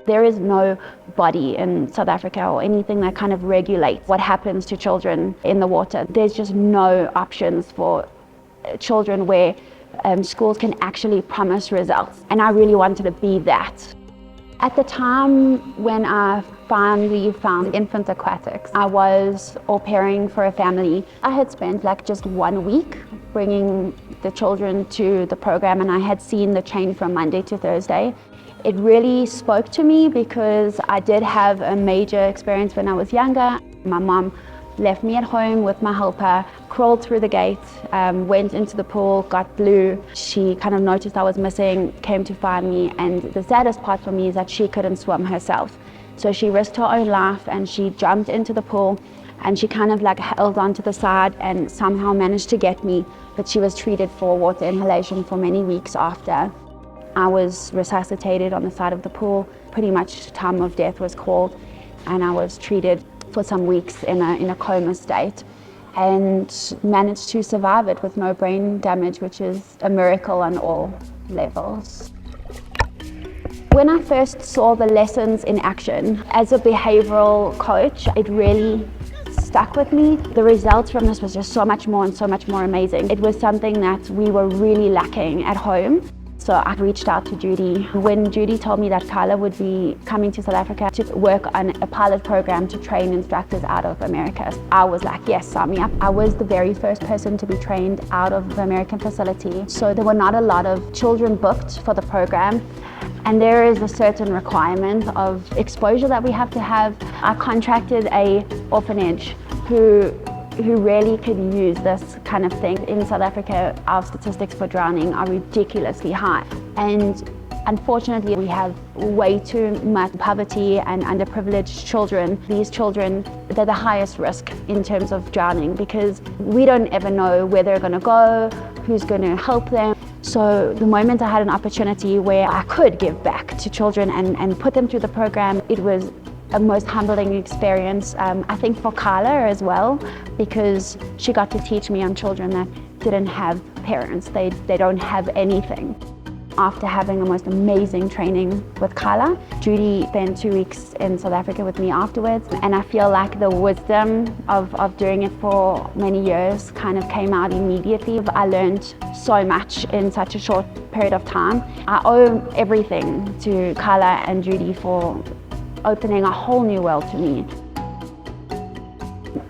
There is no body in South Africa or anything that kind of regulates what happens to children in the water. There's just no options for children where schools can actually promise results. And I really wanted to be that. At the time when I finally found Infant Aquatics, I was au pairing for a family. I had spent like just 1 week bringing the children to the program, and I had seen the change from Monday to Thursday. It really spoke to me because I did have a major experience when I was younger. My mom left me at home with my helper, crawled through the gate, went into the pool, got blue. She kind of noticed I was missing, came to find me, and the saddest part for me is that she couldn't swim herself. So she risked her own life and she jumped into the pool, and she kind of like held on to the side and somehow managed to get me, but she was treated for water inhalation for many weeks after. I was resuscitated on the side of the pool. Pretty much time of death was called, and I was treated for some weeks in a coma state and managed to survive it with no brain damage, which is a miracle on all levels. When I first saw the lessons in action as a behavioral coach, it really stuck with me. The results from this was just so much more and so much more amazing. It was something that we were really lacking at home. So I reached out to Judy. When Judy told me that Kyla would be coming to South Africa to work on a pilot program to train instructors out of America, I was like, yes, sign me up. I was the very first person to be trained out of the American facility. So there were not a lot of children booked for the program. And there is a certain requirement of exposure that we have to have. I contracted an orphanage who really could use this kind of thing. In South Africa, our statistics for drowning are ridiculously high. And unfortunately, we have way too much poverty and underprivileged children. These children, they're the highest risk in terms of drowning because we don't ever know where they're gonna go, who's gonna help them. So the moment I had an opportunity where I could give back to children and put them through the program, it was a most humbling experience, I think for Kyla as well, because she got to teach me on children that didn't have parents, they don't have anything. After having the most amazing training with Kyla, Judy spent 2 weeks in South Africa with me afterwards, and I feel like the wisdom of doing it for many years kind of came out immediately. I learned so much in such a short period of time. I owe everything to Kyla and Judy for opening a whole new world to me.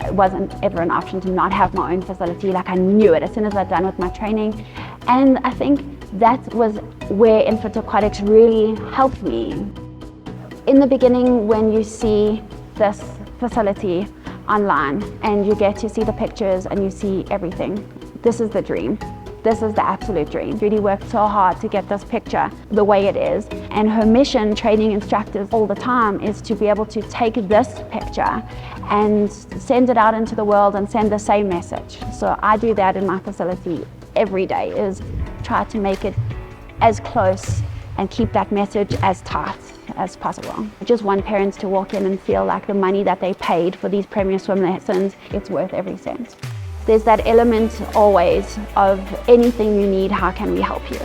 It wasn't ever an option to not have my own facility. Like, I knew it as soon as I'd done with my training. And I think that was where Infant Aquatics really helped me. In the beginning, when you see this facility online and you get to see the pictures and you see everything, this is the dream. This is the absolute dream. Judy worked so hard to get this picture the way it is. And her mission, training instructors all the time, is to be able to take this picture and send it out into the world and send the same message. So I do that in my facility every day, is try to make it as close and keep that message as tight as possible. I just want parents to walk in and feel like the money that they paid for these premier swim lessons, it's worth every cent. There's that element always of anything you need, how can we help you?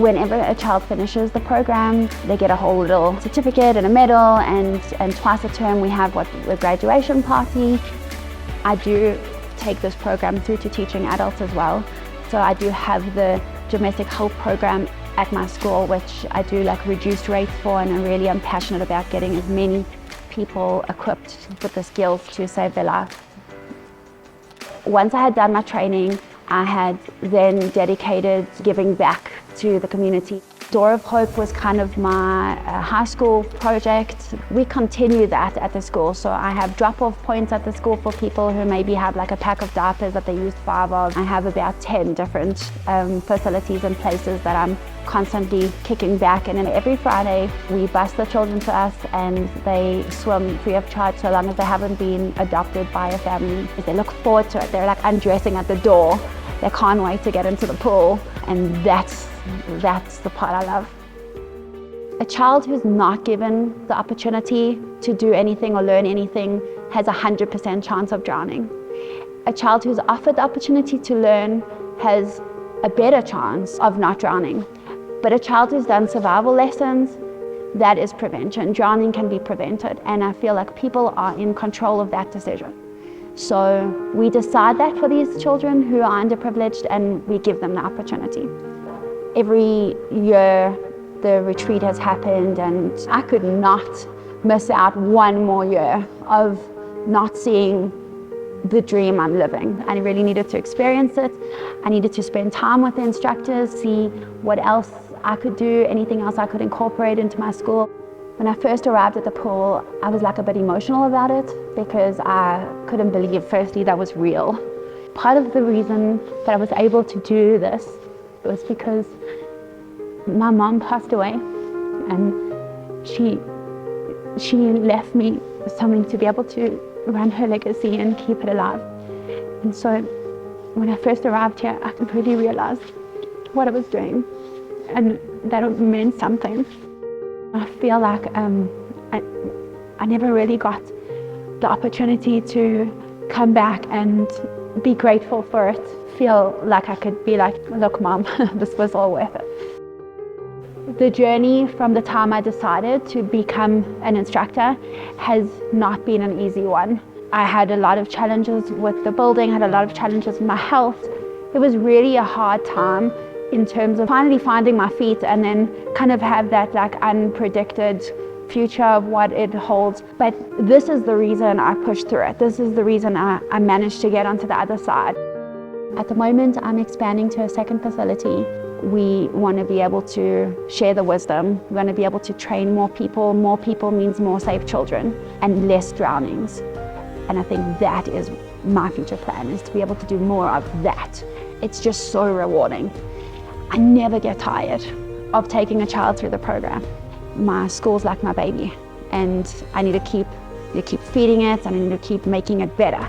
Whenever a child finishes the program, they get a whole little certificate and a medal, and twice a term we have a graduation party. I do take this program through to teaching adults as well. So I do have the domestic help program at my school, which I do like reduced rates for, and I really am passionate about getting as many people equipped with the skills to save their life. Once I had done my training, I had then dedicated giving back to the community. Door of Hope was kind of my high school project. We continue that at the school. So I have drop-off points at the school for people who maybe have like a pack of diapers that they used 5 of. I have about 10 different facilities and places that I'm constantly kicking back. And then every Friday, we bus the children to us and they swim free of charge so long as they haven't been adopted by a family. They look forward to it. They're like undressing at the door. They can't wait to get into the pool. And that's the part I love. A child who's not given the opportunity to do anything or learn anything has a 100% chance of drowning. A child who's offered the opportunity to learn has a better chance of not drowning. But a child who's done survival lessons, that is prevention. Drowning can be prevented, and I feel like people are in control of that decision. So we decide that for these children who are underprivileged, and we give them the opportunity. Every year the retreat has happened, and I could not miss out one more year of not seeing the dream I'm living. I really needed to experience it. I needed to spend time with the instructors, see what else I could do, anything else I could incorporate into my school. When I first arrived at the pool, I was like a bit emotional about it because I couldn't believe, firstly, that was real. Part of the reason that I was able to do this was because my mom passed away, and she left me something to be able to run her legacy and keep it alive. And so when I first arrived here, I really realized what I was doing, and that it meant something. I feel like I never really got the opportunity to come back and be grateful for it. Feel like I could be like, look, Mom, this was all worth it. The journey from the time I decided to become an instructor has not been an easy one. I had a lot of challenges with the building, had a lot of challenges with my health. It was really a hard time in terms of finally finding my feet, and then kind of have that like unpredicted future of what it holds. But this is the reason I pushed through it. This is the reason I managed to get onto the other side. At the moment, I'm expanding to a second facility. We want to be able to share the wisdom. We want to be able to train more people. More people means more safe children and less drownings. And I think that is my future plan, is to be able to do more of that. It's just so rewarding. I never get tired of taking a child through the program. My school's like my baby, and I need to keep feeding it, and I need to keep making it better.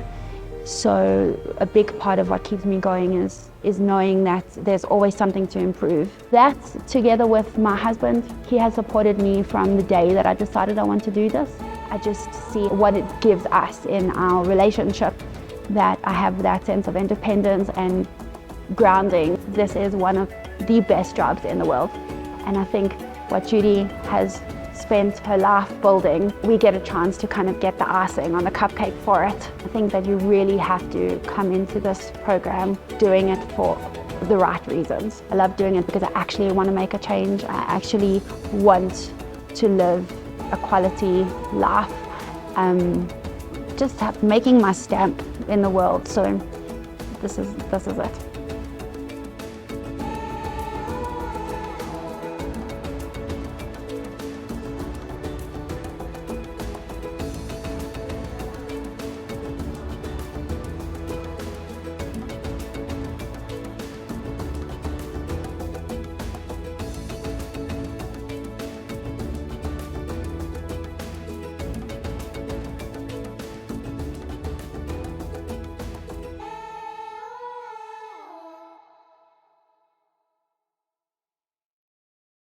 So a big part of what keeps me going is knowing that there's always something to improve. That, together with my husband, he has supported me from the day that I decided I want to do this. I just see what it gives us in our relationship, that I have that sense of independence and grounding. This is one of the best jobs in the world, and I think what Judy has spent her life building, we get a chance to kind of get the icing on the cupcake for it. I think that you really have to come into this program doing it for the right reasons. I love doing it because I actually want to make a change. I actually want to live a quality life, just making my stamp in the world. So this is it.